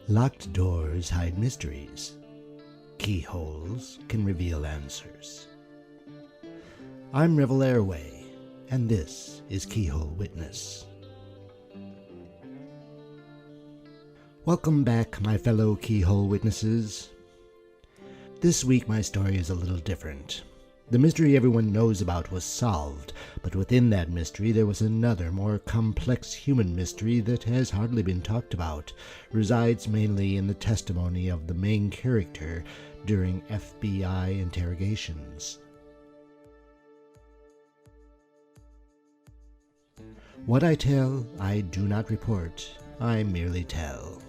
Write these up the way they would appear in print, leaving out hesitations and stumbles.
Locked doors hide mysteries. Keyholes can reveal answers. I'm Revel Arroway, and this is Keyhole Witness. Welcome back, my fellow Keyhole Witnesses. This week my story is a little different. The mystery everyone knows about was solved, but within that mystery there was another, more complex human mystery that has hardly been talked about, resides mainly in the testimony of the main character during FBI interrogations. What I tell, I do not report, I merely tell.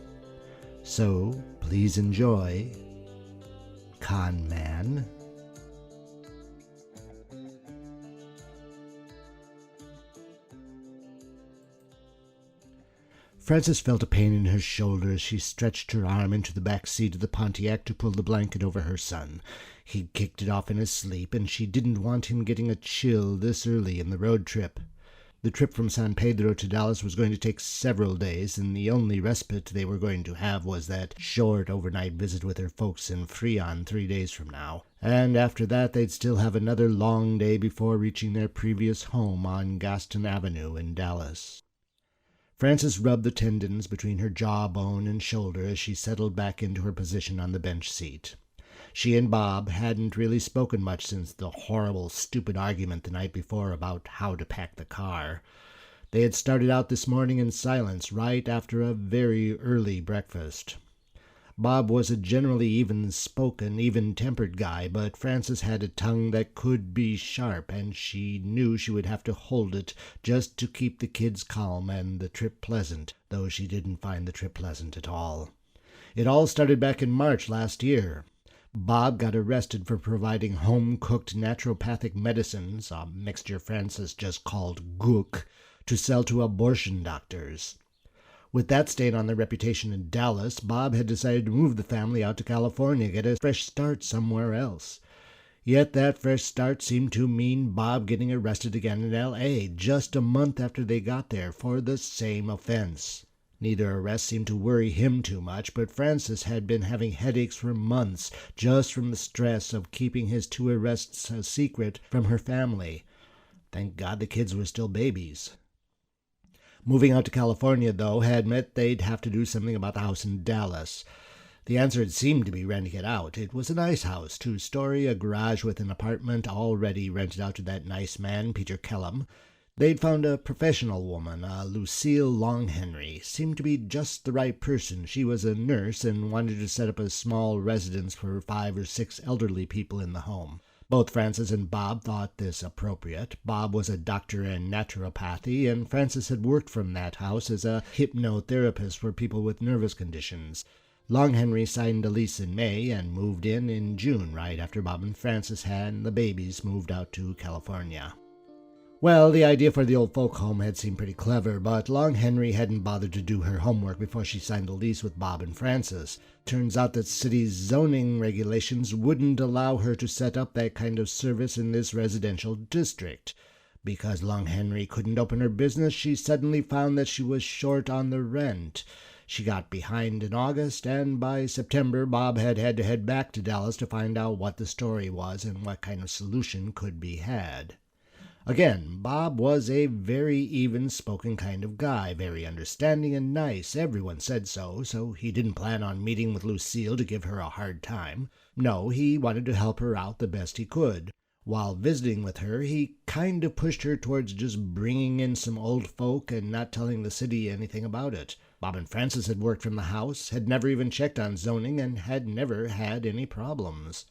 So, please enjoy Conman. Frances felt a pain in her shoulder as she stretched her arm into the back seat of the Pontiac to pull the blanket over her son. He'd kicked it off in his sleep, and she didn't want him getting a chill this early in the road trip. The trip from San Pedro to Dallas was going to take several days, and the only respite they were going to have was that short overnight visit with her folks in Freon 3 days from now. And after that they'd still have another long day before reaching their previous home on Gaston Avenue in Dallas. Frances rubbed the tendons between her jawbone and shoulder as she settled back into her position on the bench seat. She and Bob hadn't really spoken much since the horrible, stupid argument the night before about how to pack the car. They had started out this morning in silence right after a very early breakfast. Bob was a generally even-spoken, even-tempered guy, but Frances had a tongue that could be sharp, and she knew she would have to hold it just to keep the kids calm and the trip pleasant, though she didn't find the trip pleasant at all. It all started back in March last year. Bob got arrested for providing home-cooked naturopathic medicines, a mixture Frances just called gook, to sell to abortion doctors. With that stain on their reputation in Dallas, Bob had decided to move the family out to California, get a fresh start somewhere else. Yet that fresh start seemed to mean Bob getting arrested again in L.A. just a month after they got there for the same offense. Neither arrest seemed to worry him too much, but Frances had been having headaches for months just from the stress of keeping his 2 arrests a secret from her family. Thank God the kids were still babies. Moving out to California, though, had meant they'd have to do something about the house in Dallas. The answer had seemed to be renting it out. It was a nice house, 2-story, a garage with an apartment already rented out to that nice man, Peter Kellum. They'd found a professional woman, Lucille Longhenry, seemed to be just the right person. She was a nurse and wanted to set up a small residence for 5 or 6 elderly people in the home. Both Frances and Bob thought this appropriate. Bob was a doctor in naturopathy, and Frances had worked from that house as a hypnotherapist for people with nervous conditions. Longhenry signed a lease in May and moved in June, right after Bob and Frances and the babies moved out to California. Well, the idea for the old folk home had seemed pretty clever, but Longhenry hadn't bothered to do her homework before she signed the lease with Bob and Frances. Turns out that city's zoning regulations wouldn't allow her to set up that kind of service in this residential district. Because Longhenry couldn't open her business, she suddenly found that she was short on the rent. She got behind in August, and by September Bob had to head back to Dallas to find out what the story was and what kind of solution could be had. Again, Bob was a very even-spoken kind of guy, very understanding and nice. Everyone said so he didn't plan on meeting with Lucille to give her a hard time. No, he wanted to help her out the best he could. While visiting with her, he kind of pushed her towards just bringing in some old folk and not telling the city anything about it. Bob and Frances had worked from the house, had never even checked on zoning, and had never had any problems.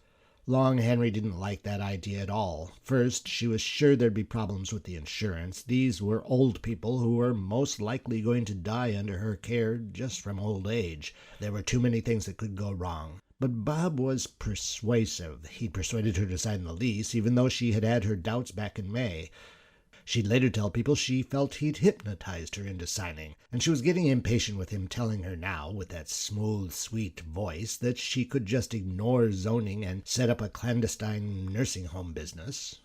Longhenry didn't like that idea at all. First, she was sure there'd be problems with the insurance. These were old people who were most likely going to die under her care just from old age. There were too many things that could go wrong. But Bob was persuasive. He persuaded her to sign the lease, even though she had her doubts back in May. She'd later tell people she felt he'd hypnotized her into signing, and she was getting impatient with him telling her now, with that smooth, sweet voice, that she could just ignore zoning and set up a clandestine nursing home business.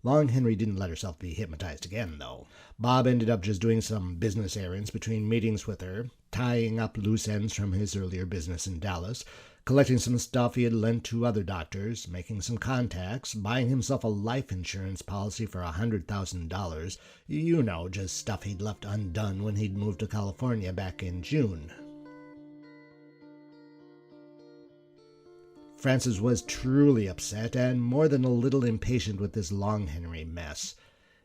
Long Henry didn't let herself be hypnotized again, though. Bob ended up just doing some business errands between meetings with her, tying up loose ends from his earlier business in Dallas, collecting some stuff he had lent to other doctors, making some contacts, buying himself a life insurance policy for $100,000. You know, just stuff he'd left undone when he'd moved to California back in June. Frances was truly upset and more than a little impatient with this Long Henry mess.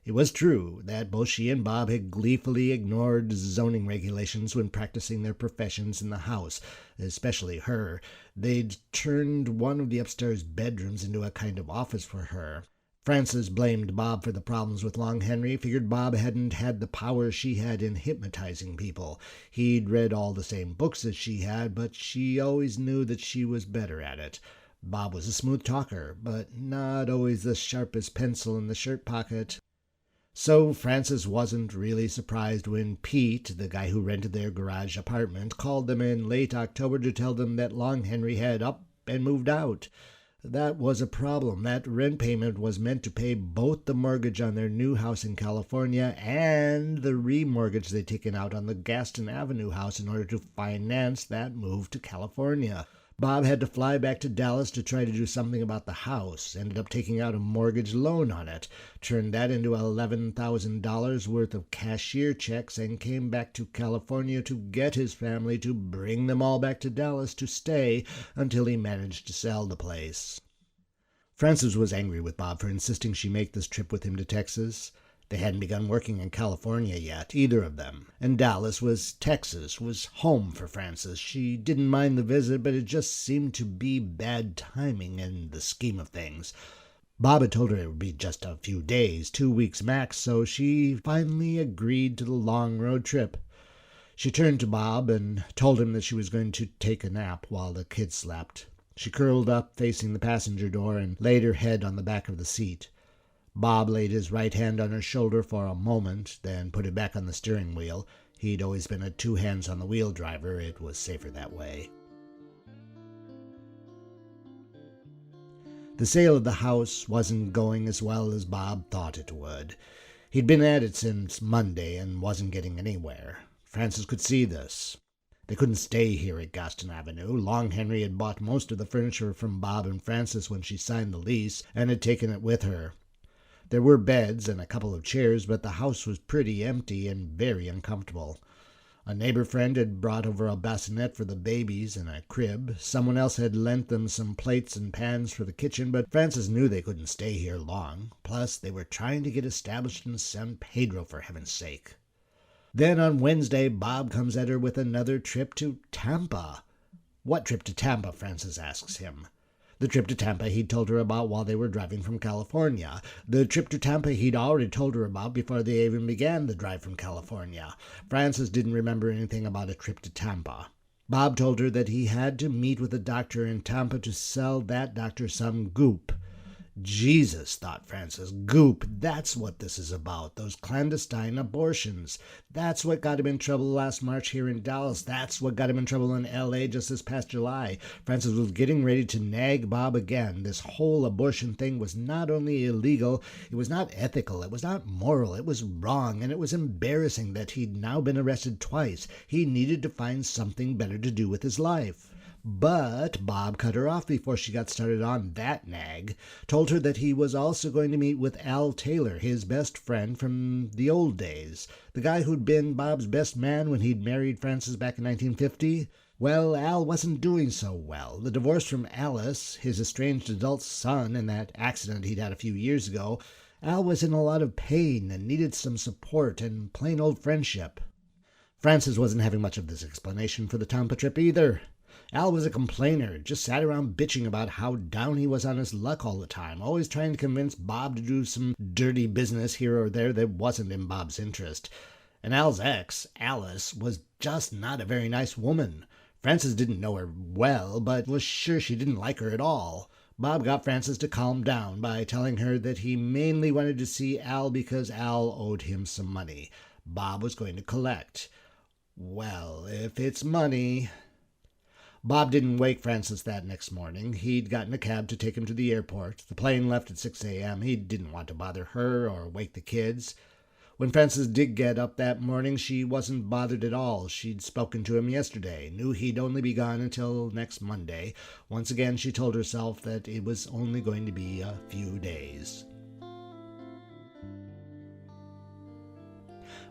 It was true that both she and Bob had gleefully ignored zoning regulations when practicing their professions in the house, especially her. They'd turned one of the upstairs bedrooms into a kind of office for her. Frances blamed Bob for the problems with Long Henry, figured Bob hadn't had the power she had in hypnotizing people. He'd read all the same books as she had, but she always knew that she was better at it. Bob was a smooth talker, but not always the sharpest pencil in the shirt pocket. So Frances wasn't really surprised when Pete, the guy who rented their garage apartment, called them in late October to tell them that Long Henry had up and moved out. That was a problem. That rent payment was meant to pay both the mortgage on their new house in California and the remortgage they'd taken out on the Gaston Avenue house in order to finance that move to California. Bob had to fly back to Dallas to try to do something about the house, ended up taking out a mortgage loan on it, turned that into $11,000 worth of cashier checks, and came back to California to get his family to bring them all back to Dallas to stay until he managed to sell the place. Frances was angry with Bob for insisting she make this trip with him to Texas. They hadn't begun working in California yet, either of them, and Dallas was Texas, was home for Frances. She didn't mind the visit, but it just seemed to be bad timing in the scheme of things. Bob had told her it would be just a few days, 2 weeks max, so she finally agreed to the long road trip. She turned to Bob and told him that she was going to take a nap while the kids slept. She curled up facing the passenger door and laid her head on the back of the seat. Bob laid his right hand on her shoulder for a moment, then put it back on the steering wheel. He'd always been a two-hands-on-the-wheel driver. It was safer that way. The sale of the house wasn't going as well as Bob thought it would. He'd been at it since Monday and wasn't getting anywhere. Frances could see this. They couldn't stay here at Gaston Avenue. Long Henry had bought most of the furniture from Bob and Frances when she signed the lease and had taken it with her. There were beds and a couple of chairs, but the house was pretty empty and very uncomfortable. A neighbor friend had brought over a bassinet for the babies and a crib. Someone else had lent them some plates and pans for the kitchen, but Frances knew they couldn't stay here long. Plus, they were trying to get established in San Pedro, for heaven's sake. Then on Wednesday, Bob comes at her with another trip to Tampa. What trip to Tampa? Frances asks him. The trip to Tampa he'd told her about while they were driving from California. The trip to Tampa he'd already told her about before they even began the drive from California. Frances didn't remember anything about a trip to Tampa. Bob told her that he had to meet with a doctor in Tampa to sell that doctor some goop. Jesus, thought Frances, goop, that's what this is about, those clandestine abortions. That's what got him in trouble last March here in Dallas. That's what got him in trouble in L.A. just this past July. Frances was getting ready to nag Bob again. This whole abortion thing was not only illegal, it was not ethical, it was not moral, it was wrong, and it was embarrassing that he'd now been arrested twice. He needed to find something better to do with his life. But Bob cut her off before she got started on that nag, told her that he was also going to meet with Al Taylor, his best friend from the old days, the guy who'd been Bob's best man when he'd married Frances back in 1950. Well, Al wasn't doing so well. The divorce from Alice, his estranged adult son, in that accident he'd had a few years ago, Al was in a lot of pain and needed some support and plain old friendship. Frances wasn't having much of this explanation for the Tampa trip either. Al was a complainer, just sat around bitching about how down he was on his luck all the time, always trying to convince Bob to do some dirty business here or there that wasn't in Bob's interest. And Al's ex, Alice, was just not a very nice woman. Frances didn't know her well, but was sure she didn't like her at all. Bob got Frances to calm down by telling her that he mainly wanted to see Al because Al owed him some money. Bob was going to collect. Well, if it's money... Bob didn't wake Francis that next morning. He'd gotten a cab to take him to the airport. The plane left at 6 a.m. He didn't want to bother her or wake the kids. When Frances did get up that morning, she wasn't bothered at all. She'd spoken to him yesterday, knew he'd only be gone until next Monday. Once again, she told herself that it was only going to be a few days.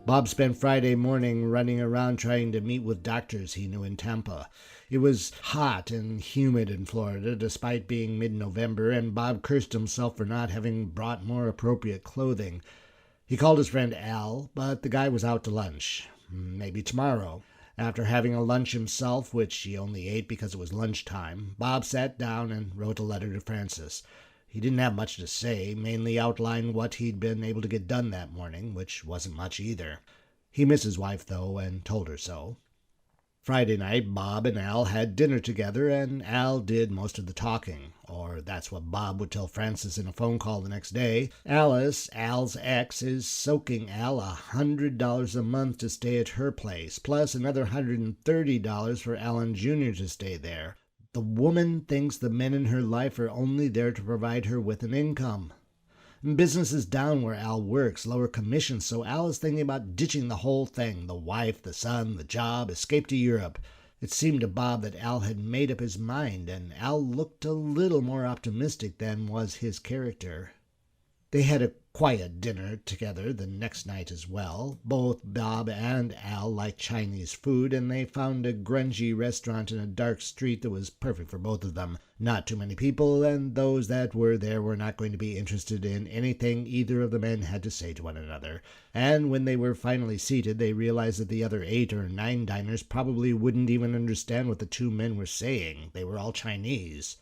Bob spent Friday morning running around trying to meet with doctors he knew in Tampa. It was hot and humid in Florida, despite being mid-November, and Bob cursed himself for not having brought more appropriate clothing. He called his friend Al, but the guy was out to lunch. Maybe tomorrow. After having a lunch himself, which he only ate because it was lunchtime, Bob sat down and wrote a letter to Frances. He didn't have much to say, mainly outlined what he'd been able to get done that morning, which wasn't much either. He missed his wife, though, and told her so. Friday night, Bob and Al had dinner together, and Al did most of the talking, or that's what Bob would tell Frances in a phone call the next day. Alice, Al's ex, is soaking Al $100 a month to stay at her place, plus another $130 for Alan Jr. to stay there. The woman thinks the men in her life are only there to provide her with an income. Business is down where Al works, lower commissions, so Al is thinking about ditching the whole thing, the wife, the son, the job, escape to Europe. It seemed to Bob that Al had made up his mind, and Al looked a little more optimistic than was his character. They had a quiet dinner together the next night as well. Both Bob and Al liked Chinese food, and they found a grungy restaurant in a dark street that was perfect for both of them. Not too many people, and those that were there were not going to be interested in anything either of the men had to say to one another. And when they were finally seated, they realized that the other 8 or 9 diners probably wouldn't even understand what the 2 men were saying. They were all Chinese.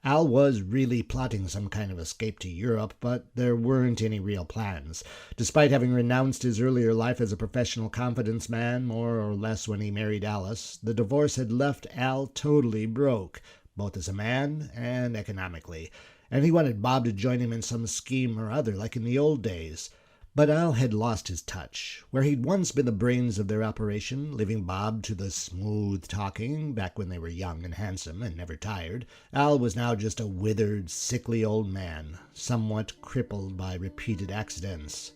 Al was really plotting some kind of escape to Europe, but there weren't any real plans. Despite having renounced his earlier life as a professional confidence man, more or less when he married Alice, the divorce had left Al totally broke, both as a man and economically, and he wanted Bob to join him in some scheme or other, like in the old days. But Al had lost his touch. Where he'd once been the brains of their operation, leaving Bob to the smooth talking back when they were young and handsome and never tired, Al was now just a withered, sickly old man, somewhat crippled by repeated accidents.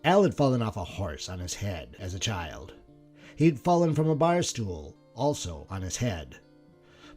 Al had fallen off a horse on his head as a child. He'd fallen from a bar stool, also on his head.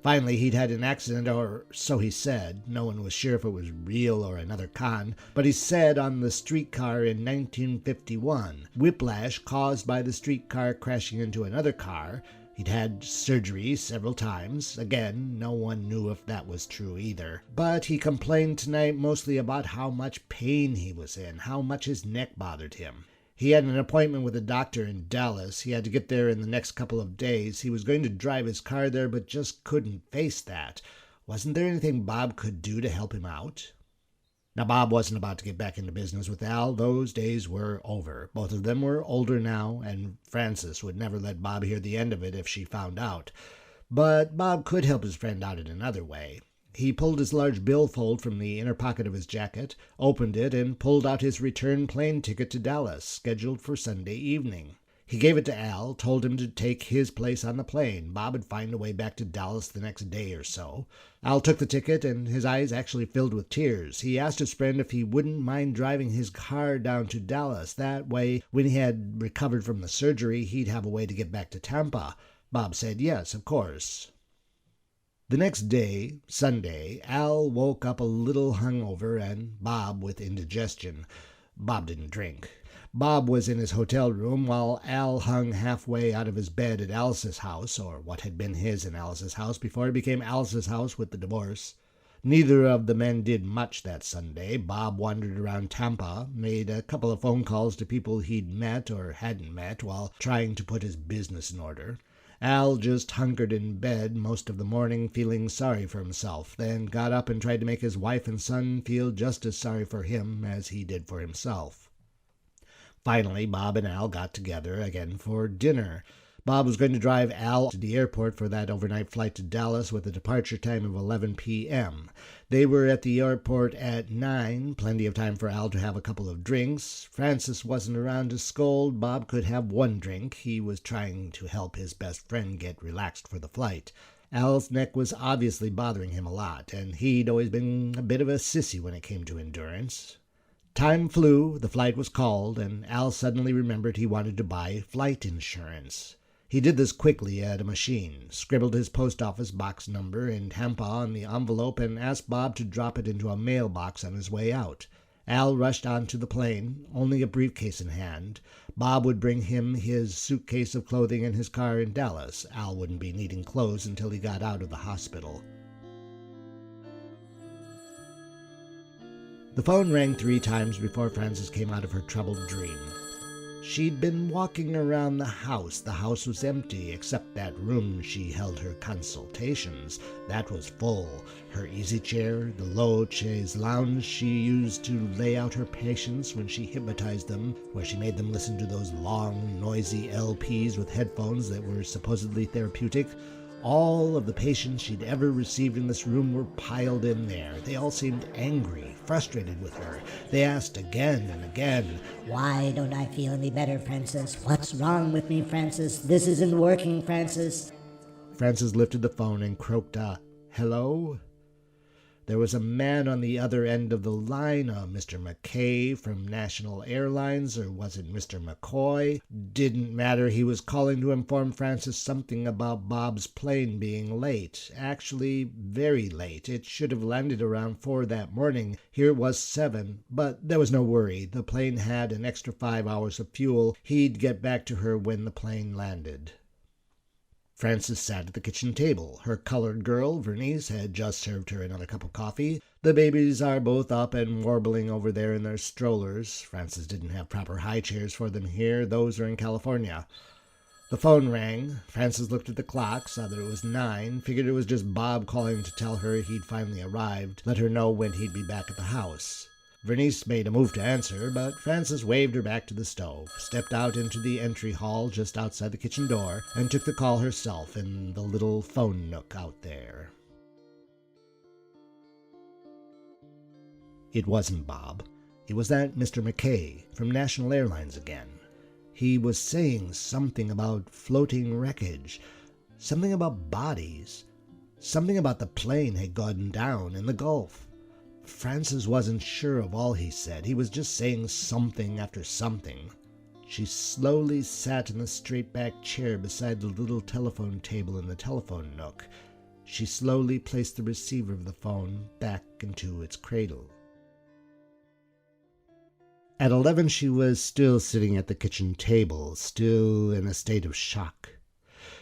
Finally, he'd had an accident, or so he said. No one was sure if it was real or another con, but he said on the streetcar in 1951, whiplash caused by the streetcar crashing into another car. He'd had surgery several times. Again, no one knew if that was true either. But he complained tonight mostly about how much pain he was in, how much his neck bothered him. He had an appointment with a doctor in Dallas. He had to get there in the next couple of days. He was going to drive his car there, but just couldn't face that. Wasn't there anything Bob could do to help him out? Now, Bob wasn't about to get back into business with Al. Those days were over. Both of them were older now, and Frances would never let Bob hear the end of it if she found out. But Bob could help his friend out in another way. He pulled his large billfold from the inner pocket of his jacket, opened it, and pulled out his return plane ticket to Dallas, scheduled for Sunday evening. He gave it to Al, told him to take his place on the plane. Bob would find a way back to Dallas the next day or so. Al took the ticket, and his eyes actually filled with tears. He asked his friend if he wouldn't mind driving his car down to Dallas. That way, when he had recovered from the surgery, he'd have a way to get back to Tampa. Bob said yes, of course. The next day, Sunday, Al woke up a little hungover and Bob with indigestion. Bob didn't drink. Bob was in his hotel room while Al hung halfway out of his bed at Alice's house, or what had been his and Alice's house before it became Alice's house with the divorce. Neither of the men did much that Sunday. Bob wandered around Tampa, made a couple of phone calls to people he'd met or hadn't met while trying to put his business in order. Al just hunkered in bed most of the morning, feeling sorry for himself, then got up and tried to make his wife and son feel just as sorry for him as he did for himself. Finally, Bob and Al got together again for dinner. Bob was going to drive Al to the airport for that overnight flight to Dallas with a departure time of 11 p.m. They were at the airport at 9, plenty of time for Al to have a couple of drinks. Francis wasn't around to scold. Bob could have one drink. He was trying to help his best friend get relaxed for the flight. Al's neck was obviously bothering him a lot, and he'd always been a bit of a sissy when it came to endurance. Time flew, the flight was called, and Al suddenly remembered he wanted to buy flight insurance. He did this quickly at a machine, scribbled his post office box number in Tampa on the envelope, and asked Bob to drop it into a mailbox on his way out. Al rushed onto the plane, only a briefcase in hand. Bob would bring him his suitcase of clothing in his car in Dallas. Al wouldn't be needing clothes until he got out of the hospital. The phone rang 3 times before Frances came out of her troubled dream. She'd been walking around the house. The house was empty, except that room she held her consultations. That was full. Her easy chair, the low chaise lounge she used to lay out her patients when she hypnotized them, where she made them listen to those long, noisy LPs with headphones that were supposedly therapeutic. All of the patients she'd ever received in this room were piled in there. They all seemed angry, frustrated with her. They asked again and again, "Why don't I feel any better, Frances? What's wrong with me, Frances? This isn't working, Frances." Frances lifted the phone and croaked a hello. There was a man on the other end of the line, Mr. McKay from National Airlines, or was it Mr. McCoy? Didn't matter. He was calling to inform Frances something about Bob's plane being late. Actually, very late. It should have landed around 4 that morning. Here it was 7, but there was no worry. The plane had an extra 5 hours of fuel. He'd get back to her when the plane landed. Frances sat at the kitchen table. Her colored girl, Vernice, had just served her another cup of coffee. The babies are both up and warbling over there in their strollers. Frances didn't have proper high chairs for them here. Those are in California. The phone rang. Frances looked at the clock, saw that it was 9, figured it was just Bob calling to tell her he'd finally arrived, let her know when he'd be back at the house. Vernice made a move to answer, but Frances waved her back to the stove, stepped out into the entry hall just outside the kitchen door, and took the call herself in the little phone nook out there. It wasn't Bob. It was that Mr. McKay from National Airlines again. He was saying something about floating wreckage, something about bodies, something about the plane had gone down in the Gulf. Frances wasn't sure of all he said. He was just saying something after something. She slowly sat in the straight-back chair beside the little telephone table in the telephone nook. She slowly placed the receiver of the phone back into its cradle. At 11, she was still sitting at the kitchen table, still in a state of shock.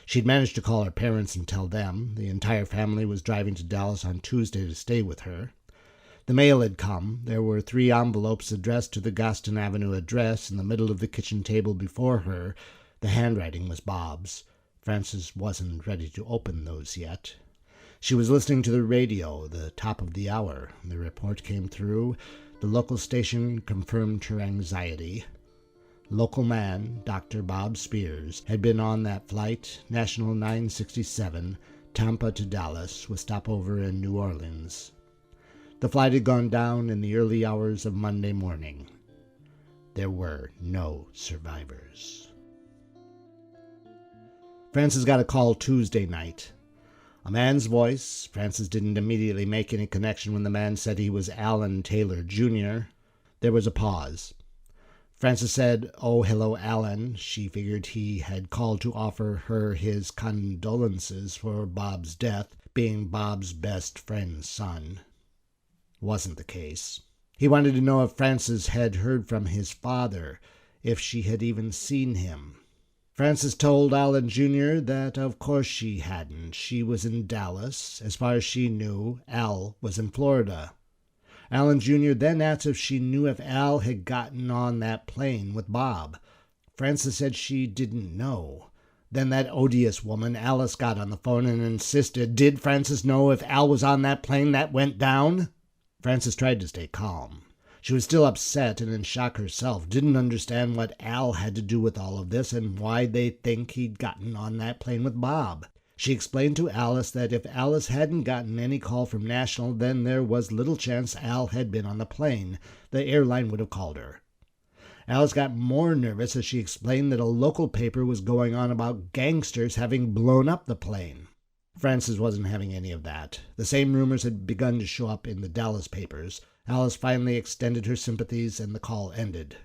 She'd managed to call her parents and tell them. The entire family was driving to Dallas on Tuesday to stay with her. The mail had come. There were 3 envelopes addressed to the Gaston Avenue address in the middle of the kitchen table before her. The handwriting was Bob's. Frances wasn't ready to open those yet. She was listening to the radio, the top of the hour. The report came through. The local station confirmed her anxiety. Local man, Dr. Bob Spears, had been on that flight, National 967, Tampa to Dallas, with stopover in New Orleans. The flight had gone down in the early hours of Monday morning. There were no survivors. Frances got a call Tuesday night. A man's voice. Frances didn't immediately make any connection when the man said he was Alan Taylor, Jr. There was a pause. Frances said, "Oh, hello, Alan." She figured he had called to offer her his condolences for Bob's death, being Bob's best friend's son. Wasn't the case. He wanted to know if Frances had heard from his father, if she had even seen him. Frances told Alan Jr. that of course she hadn't. She was in Dallas. As far as she knew, Al was in Florida. Alan Jr. then asked if she knew if Al had gotten on that plane with Bob. Frances said she didn't know. Then that odious woman, Alice, got on the phone and insisted, did Frances know if Al was on that plane that went down? Frances tried to stay calm. She was still upset and in shock herself, didn't understand what Al had to do with all of this and why they think he'd gotten on that plane with Bob. She explained to Alice that if Alice hadn't gotten any call from National, then there was little chance Al had been on the plane. The airline would have called her. Alice got more nervous as she explained that a local paper was going on about gangsters having blown up the plane. Frances wasn't having any of that. The same rumors had begun to show up in the Dallas papers. Alice finally extended her sympathies and the call ended.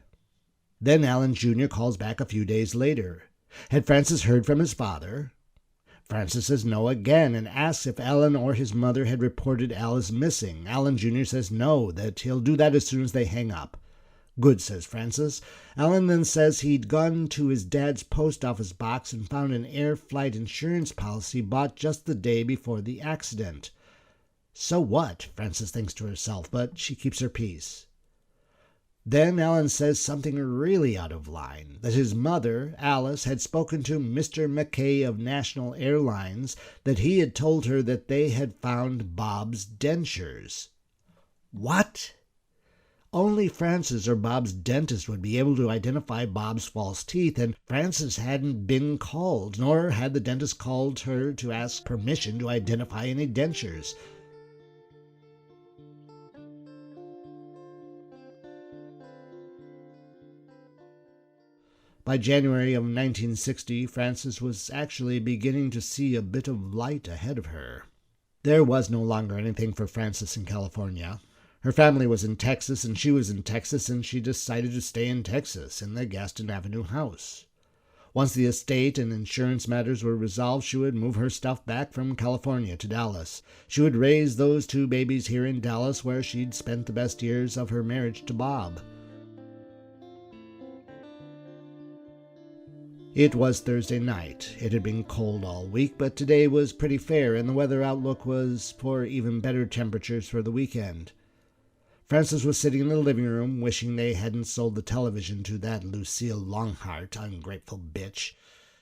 Then Alan Jr. calls back a few days later. Had Francis heard from his father? Francis says no again and asks if Alan or his mother had reported Alice missing. Alan Jr. says no, that he'll do that as soon as they hang up. Good, says Francis. Alan then says he'd gone to his dad's post office box and found an air flight insurance policy bought just the day before the accident. So what? Frances thinks to herself, but she keeps her peace. Then Alan says something really out of line, that his mother, Alice, had spoken to Mr. McKay of National Airlines, that he had told her that they had found Bob's dentures. What? Only Francis or Bob's dentist would be able to identify Bob's false teeth, and Francis hadn't been called, nor had the dentist called her to ask permission to identify any dentures. By January of 1960, Frances was actually beginning to see a bit of light ahead of her. There was no longer anything for Frances in California. Her family was in Texas, and she was in Texas, and she decided to stay in Texas, in the Gaston Avenue house. Once the estate and insurance matters were resolved, she would move her stuff back from California to Dallas. She would raise those 2 babies here in Dallas, where she'd spent the best years of her marriage to Bob. It was Thursday night. It had been cold all week, but today was pretty fair, and the weather outlook was for even better temperatures for the weekend. Frances was sitting in the living room, wishing they hadn't sold the television to that Lucille Longhart, ungrateful bitch.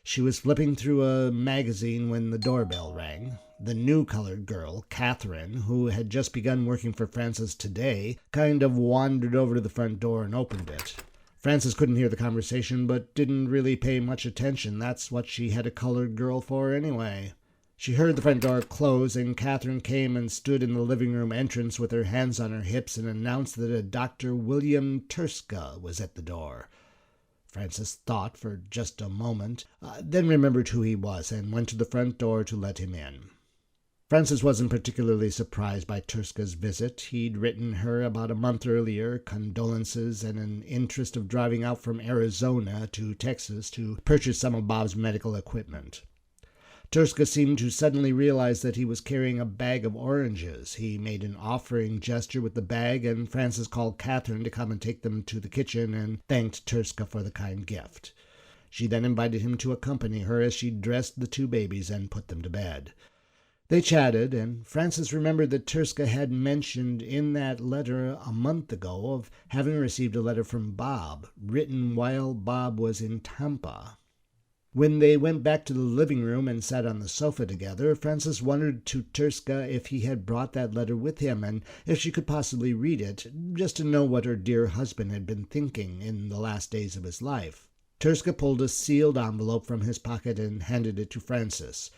She was flipping through a magazine when the doorbell rang. The new colored girl, Catherine, who had just begun working for Frances today, kind of wandered over to the front door and opened it. Frances couldn't hear the conversation, but didn't really pay much attention. That's what she had a colored girl for anyway. She heard the front door close, and Catherine came and stood in the living room entrance with her hands on her hips and announced that a Dr. William Turska was at the door. Frances thought for just a moment, then remembered who he was and went to the front door to let him in. Frances wasn't particularly surprised by Turska's visit. He'd written her about a month earlier, condolences and an interest of driving out from Arizona to Texas to purchase some of Bob's medical equipment. Turska seemed to suddenly realize that he was carrying a bag of oranges. He made an offering gesture with the bag, and Frances called Catherine to come and take them to the kitchen and thanked Turska for the kind gift. She then invited him to accompany her as she dressed the 2 babies and put them to bed. They chatted, and Frances remembered that Turska had mentioned in that letter a month ago of having received a letter from Bob, written while Bob was in Tampa. When they went back to the living room and sat on the sofa together, Frances wondered to Turska if he had brought that letter with him, and if she could possibly read it, just to know what her dear husband had been thinking in the last days of his life. Turska pulled a sealed envelope from his pocket and handed it to Frances.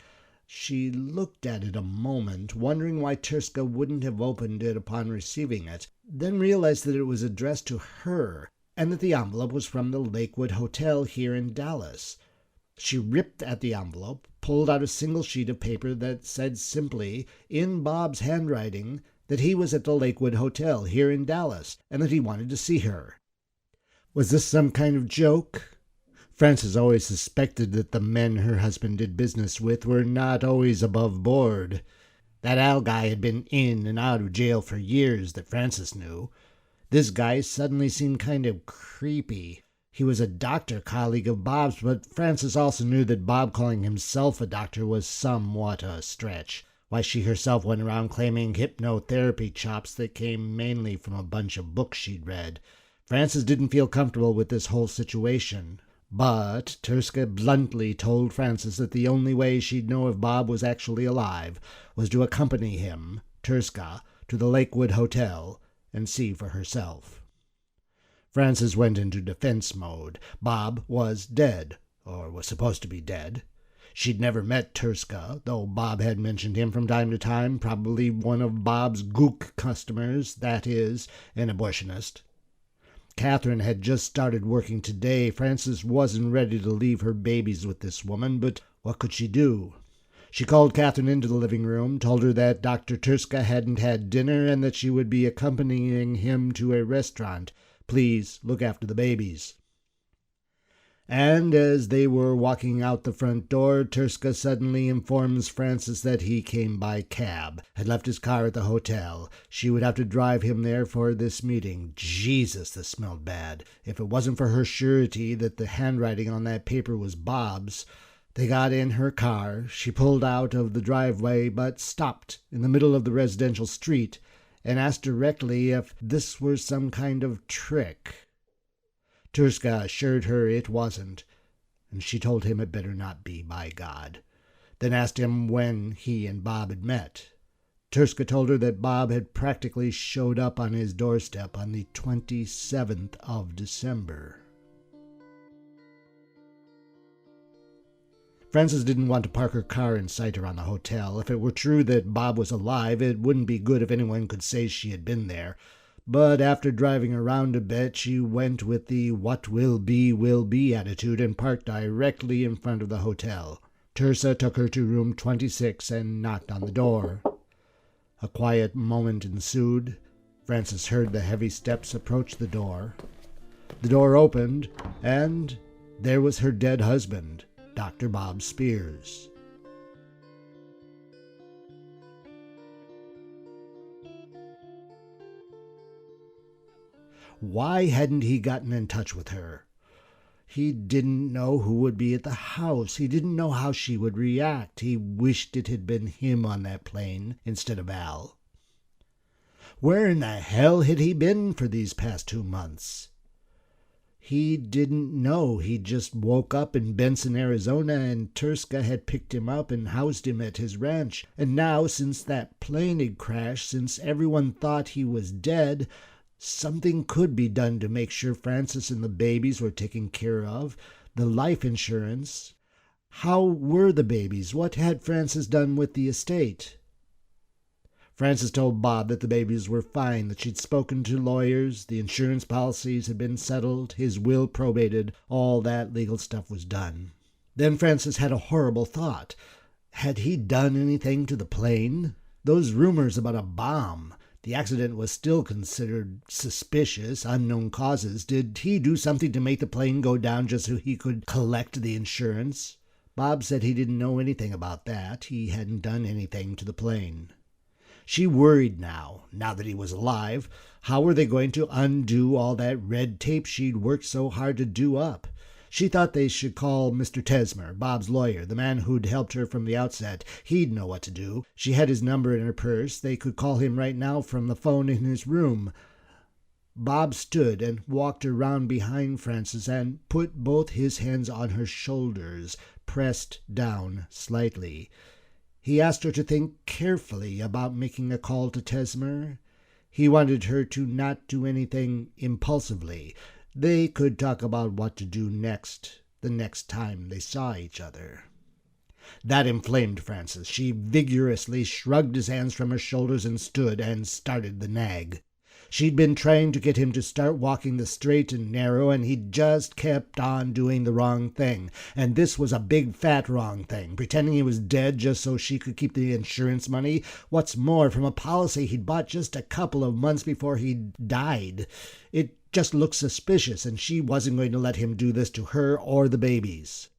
She looked at it a moment, wondering why Turska wouldn't have opened it upon receiving it, then realized that it was addressed to her, and that the envelope was from the Lakewood Hotel here in Dallas. She ripped at the envelope, pulled out a single sheet of paper that said simply, in Bob's handwriting, that he was at the Lakewood Hotel here in Dallas, and that he wanted to see her. Was this some kind of joke? Frances always suspected that the men her husband did business with were not always above board. That Al guy had been in and out of jail for years that Frances knew. This guy suddenly seemed kind of creepy. He was a doctor colleague of Bob's, but Frances also knew that Bob calling himself a doctor was somewhat a stretch. Why, she herself went around claiming hypnotherapy chops that came mainly from a bunch of books she'd read. Frances didn't feel comfortable with this whole situation. But Turska bluntly told Frances that the only way she'd know if Bob was actually alive was to accompany him, Turska, to the Lakewood Hotel and see for herself. Frances went into defense mode. Bob was dead, or was supposed to be dead. She'd never met Turska, though Bob had mentioned him from time to time, probably one of Bob's gook customers, that is, an abortionist. Catherine had just started working today. Frances wasn't ready to leave her babies with this woman, but what could she do? She called Catherine into the living room, told her that Dr. Turska hadn't had dinner and that she would be accompanying him to a restaurant. Please look after the babies. And as they were walking out the front door, Turska suddenly informs Frances that he came by cab, had left his car at the hotel. She would have to drive him there for this meeting. Jesus, this smelled bad. If it wasn't for her surety that the handwriting on that paper was Bob's. They got in her car. She pulled out of the driveway, but stopped in the middle of the residential street and asked directly if this were some kind of trick. Turska assured her it wasn't, and she told him it better not be, by God. Then asked him when he and Bob had met. Turska told her that Bob had practically showed up on his doorstep on the 27th of December. Frances didn't want to park her car in sight around the hotel. If it were true that Bob was alive, it wouldn't be good if anyone could say she had been there. But after driving around a bit, she went with the what will be attitude and parked directly in front of the hotel. Tursa took her to room 26 and knocked on the door. A quiet moment ensued. Frances heard the heavy steps approach the door. The door opened, and there was her dead husband, Dr. Bob Spears. Why hadn't he gotten in touch with her? He didn't know who would be at the house. He didn't know how she would react. He wished it had been him on that plane instead of Al. Where in the hell had he been for these past 2 months? He didn't know. He just woke up in Benson, Arizona, and Turska had picked him up and housed him at his ranch. And now, since that plane had crashed, since everyone thought he was dead, something could be done to make sure Frances and the babies were taken care of. The life insurance. How were the babies? What had Frances done with the estate? Frances told Bob that the babies were fine, that she'd spoken to lawyers, the insurance policies had been settled, his will probated, all that legal stuff was done. Then Frances had a horrible thought. Had he done anything to the plane? Those rumors about a bomb. The accident was still considered suspicious, unknown causes. Did he do something to make the plane go down just so he could collect the insurance? Bob said he didn't know anything about that. He hadn't done anything to the plane. She worried now that he was alive. How were they going to undo all that red tape she'd worked so hard to do up? She thought they should call Mr. Tesmer, Bob's lawyer, the man who'd helped her from the outset. He'd know what to do. She had his number in her purse. They could call him right now from the phone in his room. Bob stood and walked around behind Frances and put both his hands on her shoulders, pressed down slightly. He asked her to think carefully about making a call to Tesmer. He wanted her to not do anything impulsively. They could talk about what to do next, the next time they saw each other. That inflamed Frances. She vigorously shrugged his hands from her shoulders and stood and started the nag. She'd been trying to get him to start walking the straight and narrow, and he just kept on doing the wrong thing. And this was a big fat wrong thing, pretending he was dead just so she could keep the insurance money. What's more, from a policy he'd bought just a couple of months before he died. It just looked suspicious, and she wasn't going to let him do this to her or the babies.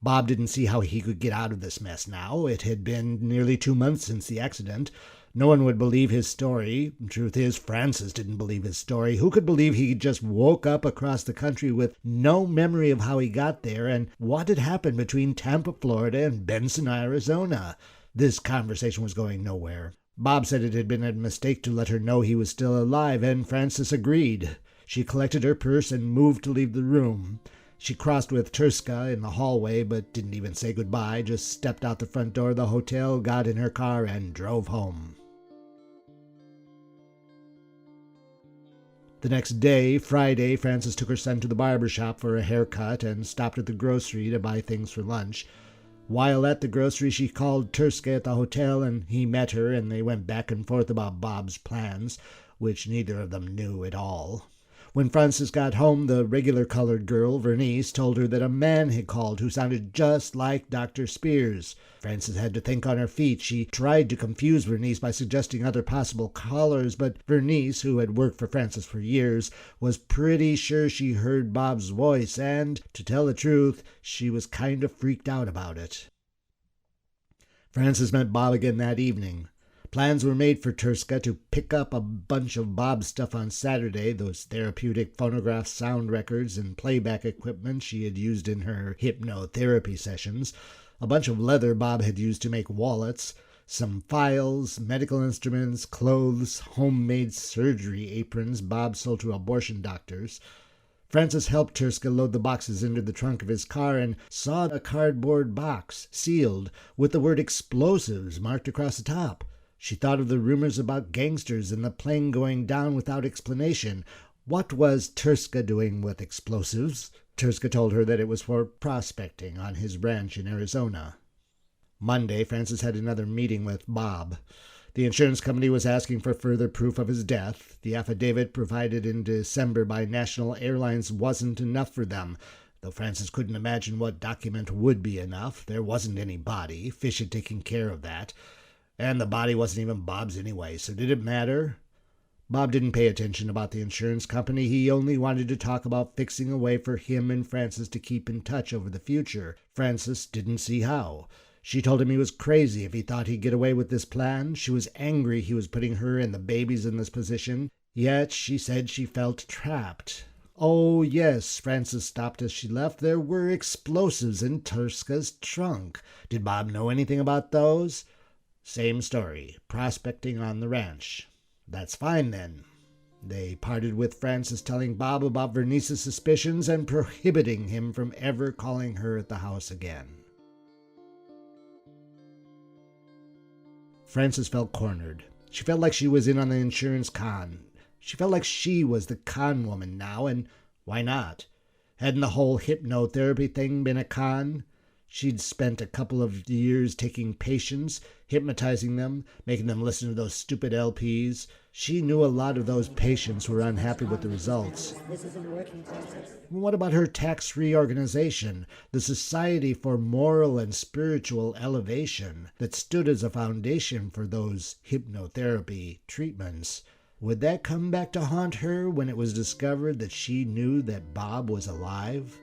Bob didn't see how he could get out of this mess now. It had been nearly 2 months since the accident. No one would believe his story. Truth is, Frances didn't believe his story. Who could believe he just woke up across the country with no memory of how he got there and what had happened between Tampa, Florida and Benson, Arizona? This conversation was going nowhere. Bob said it had been a mistake to let her know he was still alive, and Frances agreed. She collected her purse and moved to leave the room. She crossed with Turska in the hallway, but didn't even say goodbye, just stepped out the front door of the hotel, got in her car, and drove home. The next day, Friday, Frances took her son to the barber shop for a haircut and stopped at the grocery to buy things for lunch. While at the grocery, she called Turska at the hotel, and he met her, and they went back and forth about Bob's plans, which neither of them knew at all. When Frances got home, the regular colored girl, Vernice, told her that a man had called who sounded just like Dr. Spears. Frances had to think on her feet. She tried to confuse Vernice by suggesting other possible callers, but Vernice, who had worked for Frances for years, was pretty sure she heard Bob's voice, and, to tell the truth, she was kind of freaked out about it. Frances met Bob again that evening. Plans were made for Turska to pick up a bunch of Bob's stuff on Saturday, those therapeutic phonograph sound records and playback equipment she had used in her hypnotherapy sessions, a bunch of leather Bob had used to make wallets, some files, medical instruments, clothes, homemade surgery aprons Bob sold to abortion doctors. Frances helped Turska load the boxes into the trunk of his car and saw a cardboard box, sealed, with the word explosives marked across the top. She thought of the rumors about gangsters and the plane going down without explanation. What was Turska doing with explosives? Turska told her that it was for prospecting on his ranch in Arizona. Monday, Frances had another meeting with Bob. The insurance company was asking for further proof of his death. The affidavit provided in December by National Airlines wasn't enough for them, though Frances couldn't imagine what document would be enough. There wasn't any body. Fish had taken care of that. And the body wasn't even Bob's anyway, so did it matter? Bob didn't pay attention about the insurance company. He only wanted to talk about fixing a way for him and Frances to keep in touch over the future. Frances didn't see how. She told him he was crazy if he thought he'd get away with this plan. She was angry he was putting her and the babies in this position. Yet she said she felt trapped. Oh, yes, Frances stopped as she left. There were explosives in Turska's trunk. Did Bob know anything about those? Same story, prospecting on the ranch. That's fine, then. They parted with Frances telling Bob about Vernice's suspicions and prohibiting him from ever calling her at the house again. Frances felt cornered. She felt like she was in on the insurance con. She felt like she was the con woman now, and why not? Hadn't the whole hypnotherapy thing been a con? She'd spent a couple of years taking patients, hypnotizing them, making them listen to those stupid LPs. She knew a lot of those patients were unhappy with the results. This isn't working, Frances. What about her tax-free organization, the Society for Moral and Spiritual Elevation, that stood as a foundation for those hypnotherapy treatments? Would that come back to haunt her when it was discovered that she knew that Bob was alive?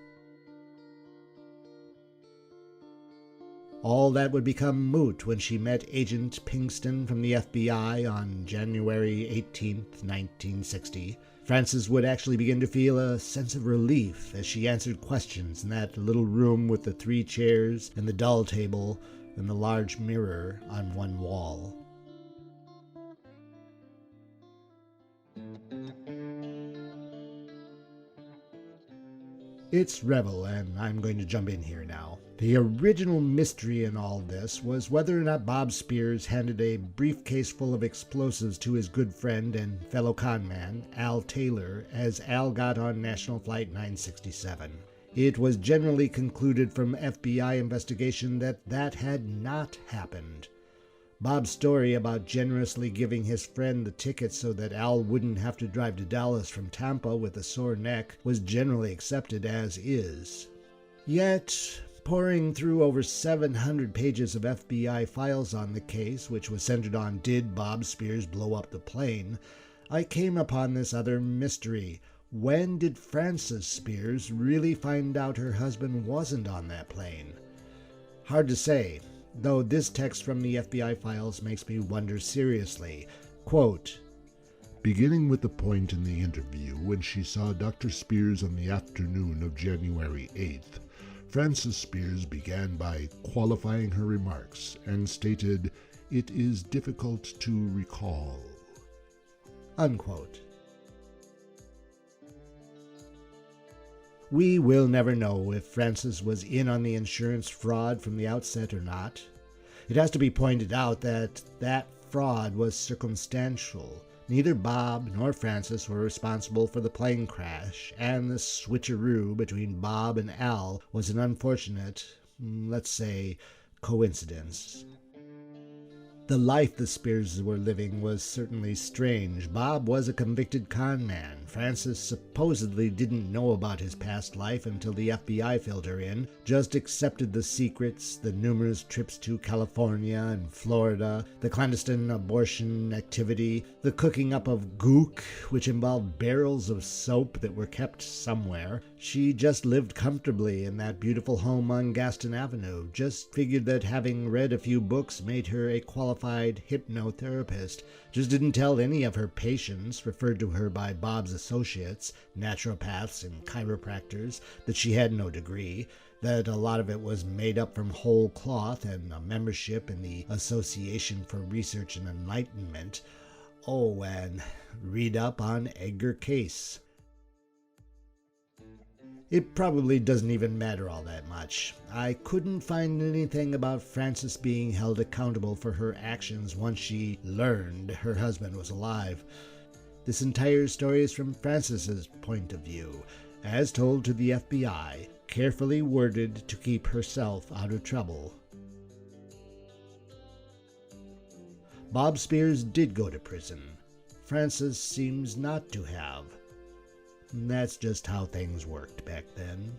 All that would become moot when she met Agent Pinkston from the FBI on January 18, 1960. Frances would actually begin to feel a sense of relief as she answered questions in that little room with the 3 chairs and the dull table and the large mirror on one wall. It's Revel, and I'm going to jump in here now. The original mystery in all this was whether or not Bob Spears handed a briefcase full of explosives to his good friend and fellow conman, Al Taylor, as Al got on National Flight 967. It was generally concluded from FBI investigation that that had not happened. Bob's story about generously giving his friend the ticket so that Al wouldn't have to drive to Dallas from Tampa with a sore neck was generally accepted as is. Yet, poring through over 700 pages of FBI files on the case, which was centered on did Bob Spears blow up the plane, I came upon this other mystery. When did Frances Spears really find out her husband wasn't on that plane? Hard to say, though this text from the FBI files makes me wonder seriously. Quote, beginning with the point in the interview when she saw Dr. Spears on the afternoon of January 8th, Frances Spears began by qualifying her remarks and stated, "It is difficult to recall." Unquote. We will never know if Frances was in on the insurance fraud from the outset or not. It has to be pointed out that that fraud was circumstantial. Neither Bob nor Francis were responsible for the plane crash, and the switcheroo between Bob and Al was an unfortunate, let's say, coincidence. The life the Spears were living was certainly strange. Bob was a convicted con man. Francis supposedly didn't know about his past life until the FBI filled her in, just accepted the secrets, the numerous trips to California and Florida, the clandestine abortion activity, the cooking up of gook, which involved barrels of soap that were kept somewhere. She just lived comfortably in that beautiful home on Gaston Avenue, just figured that having read a few books made her a qualified hypnotherapist, just didn't tell any of her patients, referred to her by Bob's associates, naturopaths and chiropractors, that she had no degree, that a lot of it was made up from whole cloth and a membership in the Association for Research and Enlightenment. Oh, and read up on Edgar Cayce. It probably doesn't even matter all that much. I couldn't find anything about Frances being held accountable for her actions once she learned her husband was alive. This entire story is from Frances's point of view, as told to the FBI, carefully worded to keep herself out of trouble. Bob Spears did go to prison. Frances seems not to have. And that's just how things worked back then.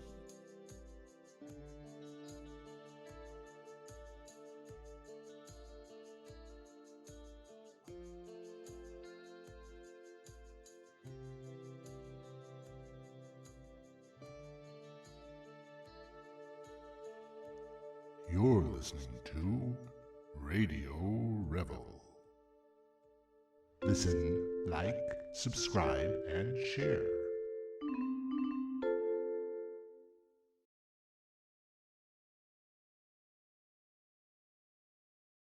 You're listening to Radio Revel. Listen, like, subscribe, and share.